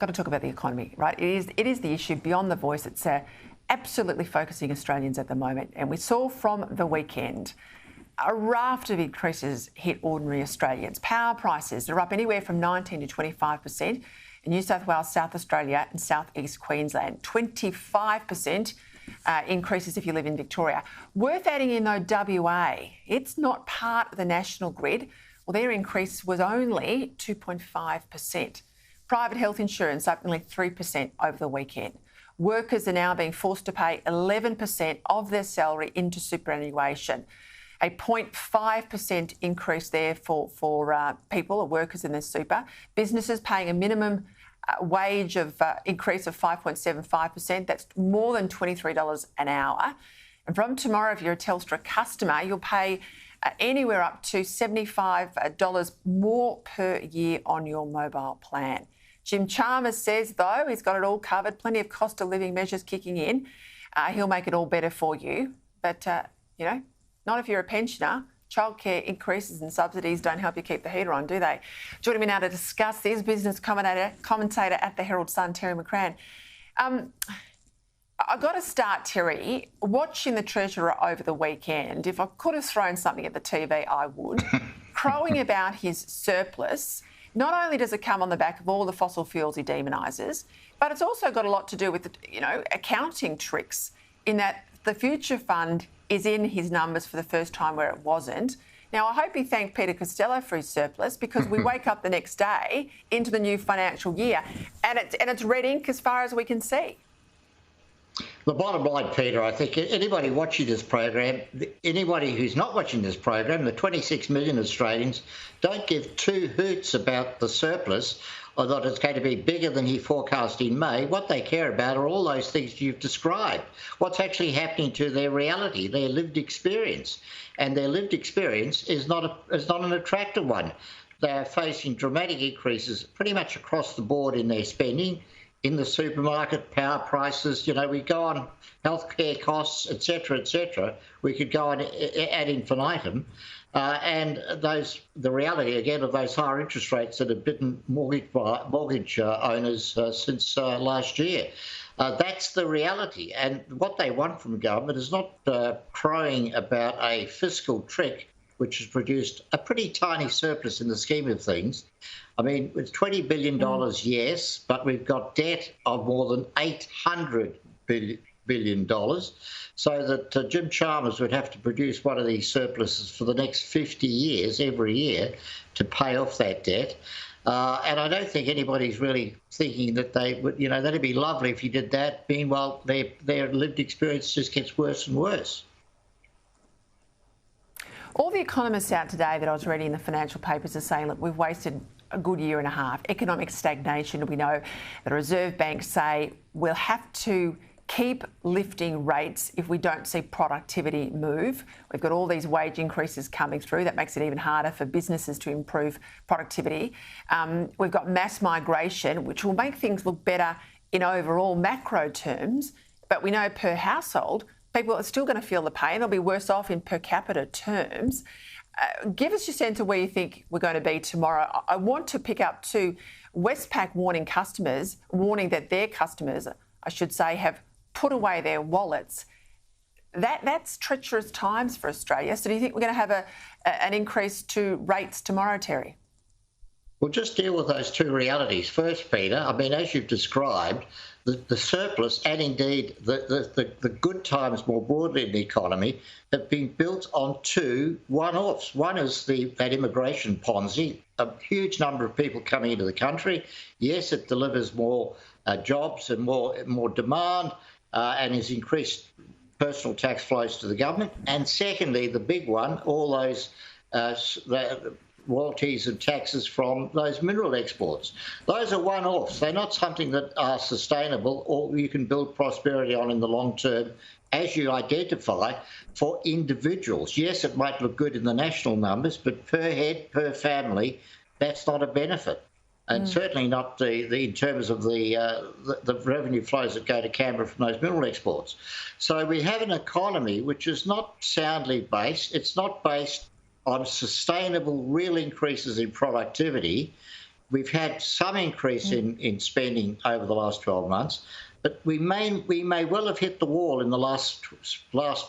got to talk about the economy, right? It is the issue beyond the voice. It's absolutely focusing Australians at the moment. And we saw from the weekend a raft of increases hit ordinary Australians. Power prices are up anywhere from 19 to 25% in New South Wales, South Australia and South East Queensland. 25% increases if you live in Victoria. Worth adding in though, WA, it's not part of the national grid. Well, their increase was only 2.5%. Private health insurance up nearly 3% over the weekend. Workers are now being forced to pay 11% of their salary into superannuation. A 0.5% increase there for people or workers in their super. Businesses paying a minimum wage of increase of 5.75%. That's more than $23 an hour. And from tomorrow, if you're a Telstra customer, you'll pay anywhere up to $75 more per year on your mobile plan. Jim Chalmers says, though, he's got it all covered, plenty of cost of living measures kicking in. He'll make it all better for you. But, you know, not if you're a pensioner. Childcare increases and subsidies don't help you keep the heater on, do they? Joining me now to discuss this, business commentator at the Herald Sun, Terry McCrann. I've got to start, Terry, watching the Treasurer over the weekend. If I could have thrown something at the TV, I would. Crowing about his surplus. Not only does it come on the back of all the fossil fuels he demonises, but it's also got a lot to do with, accounting tricks in that the future fund is in his numbers for the first time where it wasn't. Now, I hope he thanked Peta Credlin for his surplus because we wake up the next day into the new financial year and it's red ink as far as we can see. The bottom line, Peter, I think anybody watching this program, anybody who's not watching this program, the 26 million Australians, don't give two hoots about the surplus or that it's going to be bigger than he forecast in May. What they care about are all those things you've described. What's actually happening to their reality, their lived experience. And their lived experience is not an attractive one. They're facing dramatic increases pretty much across the board in their spending. In the supermarket, power prices, we go on healthcare costs, et cetera, we could go on ad infinitum. And the reality, again, of those higher interest rates that have bitten mortgage owners since last year. That's the reality. And what they want from government is not crowing about a fiscal trick which has produced a pretty tiny surplus in the scheme of things. I mean, it's $20 billion, yes, but we've got debt of more than $800 billion, so that Jim Chalmers would have to produce one of these surpluses for the next 50 years, every year, to pay off that debt. And I don't think anybody's really thinking that they would, that'd be lovely if you did that. Meanwhile, their lived experience just gets worse and worse. All the economists out today that I was reading in the financial papers are saying, look, we've wasted a good year and a half. Economic stagnation. We know the Reserve Bank say we'll have to keep lifting rates if we don't see productivity move. We've got all these wage increases coming through. That makes it even harder for businesses to improve productivity. We've got mass migration, which will make things look better in overall macro terms. But we know per household, people are still going to feel the pain. They'll be worse off in per capita terms. Give us your sense of where you think we're going to be tomorrow. I want to pick up to Westpac warning that their customers, I should say, have put away their wallets. That's treacherous times for Australia. So do you think we're going to have an increase to rates tomorrow, Terry? We'll just deal with those two realities first, Peter. I mean, as you've described, the surplus and indeed the good times more broadly in the economy have been built on two one-offs. One is that immigration Ponzi, a huge number of people coming into the country. Yes, it delivers more jobs and more demand and has increased personal tax flows to the government. And secondly, the big one, all those royalties and taxes from those mineral exports. Those are one-offs. They're not something that are sustainable or you can build prosperity on in the long term, as you identify, for individuals. Yes, it might look good in the national numbers, but per head, per family, that's not a benefit. And certainly not in terms of the revenue flows that go to Canberra from those mineral exports. So we have an economy which is not soundly based. It's not based on sustainable real increases in productivity. we've had some increase in spending over the last 12 months, but we may well have hit the wall in the last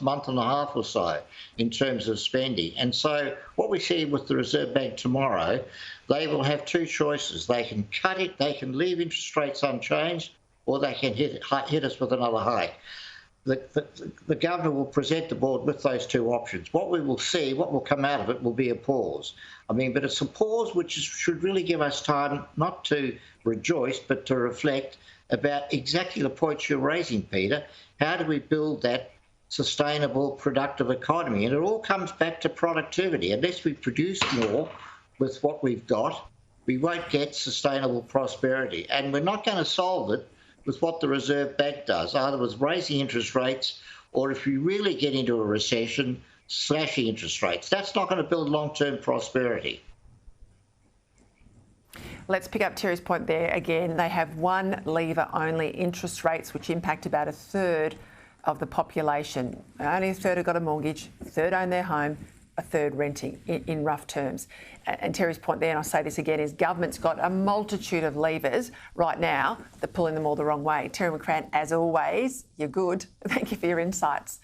month and a half or so in terms of spending. And so what we see with the Reserve Bank tomorrow, they will have two choices. They can cut it, they can leave interest rates unchanged, or they can hit us with another hike. The governor will present the board with those two options. What we will see, what will come out of it, will be a pause. I mean, but it's a pause which should really give us time not to rejoice, but to reflect about exactly the points you're raising, Peter. How do we build that sustainable, productive economy? And it all comes back to productivity. Unless we produce more with what we've got, we won't get sustainable prosperity. And we're not going to solve it with what the Reserve Bank does, either with raising interest rates or, if we really get into a recession, slashing interest rates. That's not going to build long-term prosperity. Let's pick up Terry's point there again. They have one lever only, interest rates, which impact about a third of the population. Only a third have got a mortgage, a third own their home, a third renting, in rough terms. And Terry's point there, and I'll say this again, is government's got a multitude of levers right now. They're pulling them all the wrong way. Terry McCrann, as always, you're good. Thank you for your insights.